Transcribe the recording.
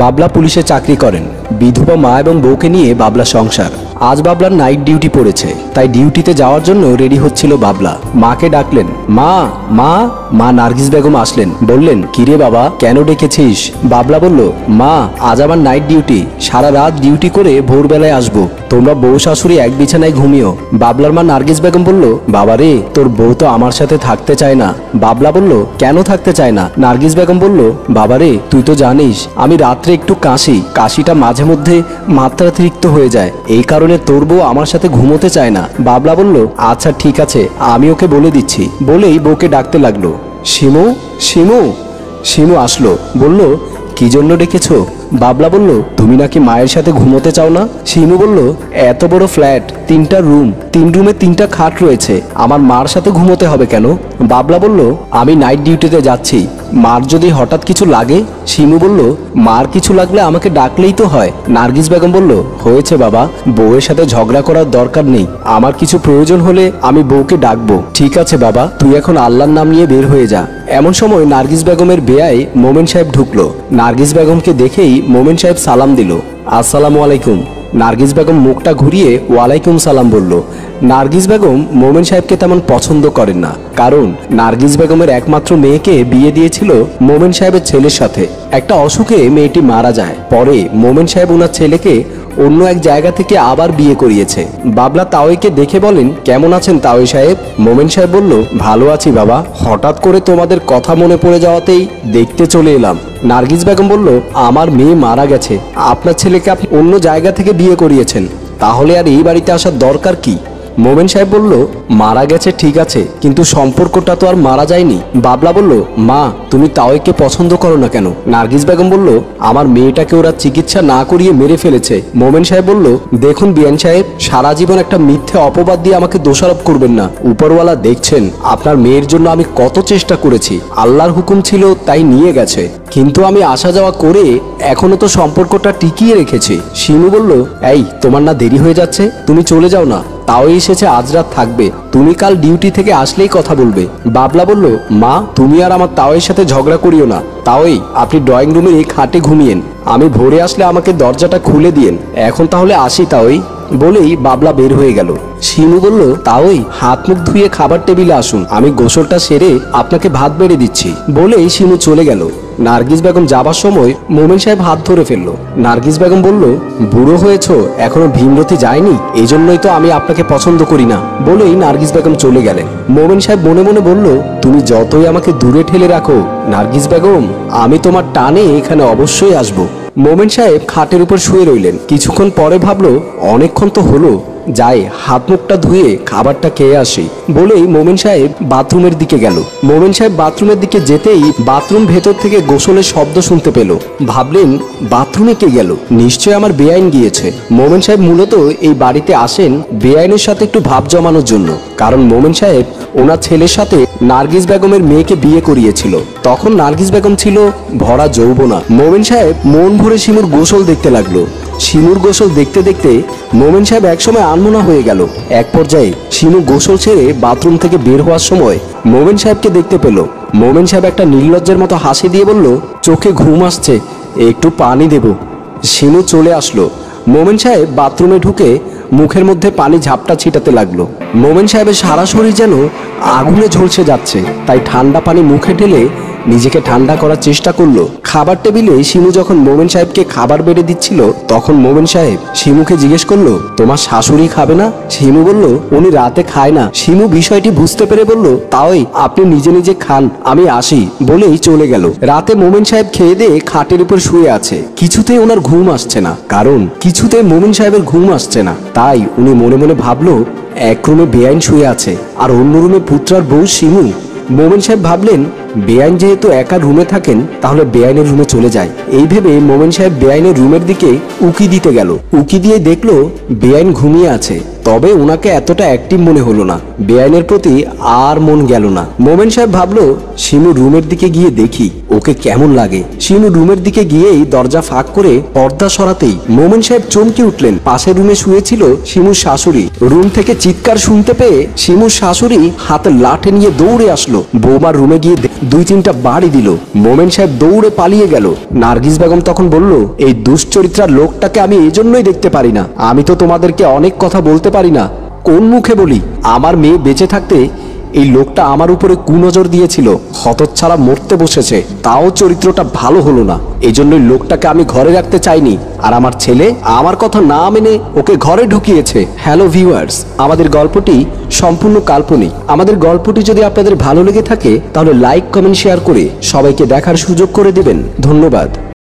বাবলা পুলিশে চাকরি করেন। বিধবা মা এবং বউকে নিয়ে বাবলা সংসার। আজ বাবলার নাইট ডিউটি পড়েছে, তাই ডিউটিতে যাওয়ার জন্য রেডি হচ্ছিল বাবলা। মাকে ডাকলেন, মা মা। মা নার্গিস বেগম আসলেন, বললেন, কিরে বাবা, কেন ডেকেছিস? বাবলা বলল, মা আজ আমার নাইট ডিউটি, সারা রাত ডিউটি করে ভোরবেলায় আসবো, তোমরা বউ শাশুড়ি এক বিছানায় ঘুমিও। বাবলার মা নার্গিস বেগম বলল, বাবা রে, তোর বউ তো আমার সাথে থাকতে চায় না। বাবলা বলল, কেন থাকতে চায় না? নার্গিস বেগম বলল, বাবা রে, তুই তো জানিস আমি রাত্রে একটু কাশি, কাশিটা মাঝে মধ্যে মাত্রাতিরিক্ত হয়ে যায়, এই কারণে তোর বউ আমার সাথে ঘুমোতে চায় না। বাবলা বলল, আচ্ছা ঠিক আছে, আমি ওকে বলে দিচ্ছি। বলেই বউকে ডাকতে লাগলো, শিমু শিমু। শিমু আসলো, বলল, কি জন্য ডেকেছো? বাবলা বলল, তুমি নাকি মায়ের সাথে ঘুমোতে চাও না? শিমু বলল, এত বড় ফ্ল্যাট, 3টা রুম, 3 রুমে 3টা খাট রয়েছে, আমার মার সাথে ঘুমোতে হবে কেন? বাবলা বলল, আমি নাইট ডিউটিতে যাচ্ছি, মার যদি হঠাৎ কিছু লাগে। শিমু বলল, মার কিছু লাগলে আমাকে ডাকলেই তো হয়। নার্গিস বেগম বলল, হয়েছে বাবা, বউয়ের সাথে ঝগড়া করার দরকার নেই, আমার কিছু প্রয়োজন হলে আমি বউকে ডাকবো। ঠিক আছে বাবা, তুই এখন আল্লাহর নাম নিয়ে বের হয়ে যা। এমন সময় নার্গিস বেগমের বেয়াই মোমেন সাহেব ঢুকলো। নার্গিস বেগমকে দেখেই মোমেন সাহেব সালাম দিল, আসসালামু আলাইকুম। নার্গিস বেগম মুখটা ঘুরিয়ে ওয়ালাইকুম সালাম বলল। নার্গিস বেগম মোমেন সাহেবকে তেমন পছন্দ করেন না, কারণ নার্গিস বেগমের একমাত্র মেয়েকে বিয়ে দিয়েছিল মোমেন সাহেবের ছেলের সাথে। একটা অসুখে মেয়েটি মারা যায়, পরে মোমেন সাহেব ওনার ছেলেকে অন্য এক জায়গা থেকে আবার বিয়ে করিয়েছে। বাবলা তাওইকে দেখে বলেন, কেমন আছেন তাওই সাহেব? মোমেন সাহেব বলল, ভালো আছি বাবা, হঠাৎ করে তোমাদের কথা মনে পড়ে যাওয়াতেই দেখতে চলে এলাম। নার্গিস বেগম বলল, আমার মেয়ে মারা গেছে, আপনার ছেলেকে আপনি অন্য জায়গা থেকে বিয়ে করিয়েছেন, তাহলে আর এই বাড়িতে আসার দরকার কি? মোমেন সাহেব বলল, মারা গেছে ঠিক আছে, কিন্তু সম্পর্কটা তো আর মারা যায়নি। বাবলা বলল, মা তুমি তাওইকে পছন্দ করো না কেন? নার্গিস বেগম বলল, আমার মেয়েটাকে ওরা চিকিৎসা না করিয়ে মেরে ফেলেছে। মোমেন সাহেব বলল, দেখুন বিয়ান সাহেব, সারা জীবন একটা মিথ্যে অপবাদ দিয়ে আমাকে দোষারোপ করবেন না। উপরওয়ালা দেখছেন আপনার মেয়ের জন্য আমি কত চেষ্টা করেছি, আল্লাহর হুকুম ছিল তাই নিয়ে গেছে, কিন্তু আমি আসা যাওয়া করে এখনো তো সম্পর্কটা টিকিয়ে রেখেছি। শিমু বলল, এই তোমার না দেরি হয়ে যাচ্ছে, তুমি চলে যাও না, তাও এসেছে আজ রাত থাকবে, তুমি কাল ডিউটি থেকে আসলেই কথা বলবে। বাবলা বলল, মা তুমি আর আমার তাওয়ের সাথে ঝগড়া করিও না, তাওই আপনি ড্রয়িং রুমের এই খাটে ঘুমিয়েন, আমি ভোরে আসলে আমাকে দরজাটা খুলে দিয়েন, এখন তাহলে আসি তাওই। বলেই বাবলা বের হয়ে গেল। শিমু বলল, তাওই হাত মুখ ধুয়ে খাবার টেবিলে আসুন, আমি গোসলটা সেরে আপনাকে ভাত বেড়ে দিচ্ছি। বলেই শিমু চলে গেল। নার্গিস বেগম যাবার সময় মোমেন সাহেব হাত ধরে ফেললো। নার্গিস বেগম বলল, বুড়ো হয়েছ, এখনো ভীমরতি যায়নি, এই জন্যই তো আমি আপনাকে পছন্দ করি না। বলেই নার্গিস বেগম চলে গেলেন। মোমেন সাহেব মনে মনে বলল, তুমি যতই আমাকে দূরে ঠেলে রাখো নার্গিস বেগম, আমি তোমার টানে এখানে অবশ্যই আসবো। মোমেন সাহেব খাটের উপর শুয়ে রইলেন। কিছুক্ষণ পরে ভাবলো, অনেকক্ষণ তো হলো, যাই হাত মুখটা ধুয়ে খাবারটা খেয়ে আসি। বলেই মোমেন সাহেব বাথরুমের দিকে গেল। মোমেন সাহেব বাথরুমের দিকে যেতেই বাথরুম ভেতর থেকে গোসলের শব্দ শুনতে পেল। ভাবলেন, বাথরুমে কে গেল? নিশ্চয় আমার বেআইন গিয়েছে। মোমেন সাহেব মূলত এই বাড়িতে আসেন বেআইনের সাথে একটু ভাব জমানোর জন্য, কারণ মোমেন সাহেব ওনার ছেলের সাথে নার্গিস বেগমের মেয়েকে বিয়ে করিয়েছিল, তখন নার্গিস বেগম ছিল ভরা যৌবনা। মোমেন সাহেব মন ভরে শিমুর গোসল দেখতে লাগলো। শিমুর গোসল দেখতে দেখতে মোমেন সাহেব একসময় আনমনা হয়ে গেল। এক পর্যায়ে শিমু গোসল ছেড়ে বাথরুম থেকে বের হওয়ার সময় মোমেন সাহেবকে দেখতে পেল। মোমেন সাহেব একটা নির্লজ্জের মতো হাসি দিয়ে বলল, চোখে ঘুম আসছে, একটু পানি দেব। শিমু চলে আসলো। মোমেন সাহেব বাথরুমে ঢুকে মুখের মধ্যে পানি ঝাপটা ছিটাতে লাগলো। মোমেন সাহেবের সারা শরীর যেন আগুনে ঝলসে যাচ্ছে, তাই ঠান্ডা পানি মুখে ঢেলে নিজেকে ঠান্ডা করার চেষ্টা করলো। খাবার টেবিলে শিমু যখন মোমেন সাহেবকে খাবার বেড়ে দিচ্ছিল, তখন মোমেন সাহেব শিমুকে জিজ্ঞেস করলো, তোমার শাশুড়ি খাবে না? শিমু বলল, উনি রাতে খায় না। শিমু বিষয়টি বুঝতে পেরে বলল, তাই আপনি নিজে নিজে খান, আমি আসি। বলেই চলে গেল। রাতে মোমেন সাহেব খেয়ে দিয়ে খাটের উপর শুয়ে আছে। কিছুতেই ওনার ঘুম আসছে না, কারণ কিছুতেই মোমেন সাহেবের ঘুম আসছে না। তাই উনি মনে মনে ভাবলো, এক রুমে বেআইন শুয়ে আছে আর অন্য রুমে পুত্রার বউ শিমু। মোমেন সাহেব ভাবলেন, বেআইন যেহেতু একা রুমে থাকেন, তাহলে বেআইনের রুমে চলে যায়। এই ভেবে মোমেন সাহেব বেআইনের রুমের দিকে উকি দিতে গেল। উকি দিয়ে দেখলো বেআইন ঘুমিয়ে আছে, তবে ওনাকে এতটা অ্যাক্টিভ মনে হলো না। বেআইনের প্রতি আর মন গেল না। মোমেন সাহেব ভাবলো, শিমু রুমের দিকে গিয়ে দেখি ওকে কেমন লাগে। শিমু রুমের দিকে গিয়েই দরজা ফাঁক করে পর্দা সরাতেই মোমেন সাহেব চমকে উঠলেন। পাশের রুমে শুয়েছিল শিমুর শাশুড়ি। রুম থেকে চিৎকার শুনতে পেয়ে শিমুর শাশুড়ি হাতে লাঠি নিয়ে দৌড়ে আসলো। বৌমার রুমে গিয়ে 2-3টা বাড়ি দিল। মোমেন সাহেব দৌড়ে পালিয়ে গেল। নার্গিস বেগম তখন বলল, এই দুশ্চরিত্রার লোকটাকে আমি এজন্যই দেখতে পারি না। আমি তো তোমাদেরকে অনেক কথা বলতে পারি না, কোন মুখে বলি? আমার মেয়ে বেঁচে থাকতে এই লোকটা আমার উপরে কুনজর দিয়েছিল, হতচ্ছাড়া মরতে বসেছে, তাও চরিত্রটা ভালো হলো না। এজন্যই লোকটাকে আমি ঘরে রাখতে চাইনি, আর আমার ছেলে আমার কথা না মেনে ওকে ঘরে ঢুকিয়েছে। হ্যালো ভিউয়ার্স, আমাদের গল্পটি সম্পূর্ণ কাল্পনিক। আমাদের গল্পটি যদি আপনাদের ভালো লেগে থাকে তাহলে লাইক, কমেন্ট, শেয়ার করে সবাইকে দেখার সুযোগ করে দেবেন। ধন্যবাদ।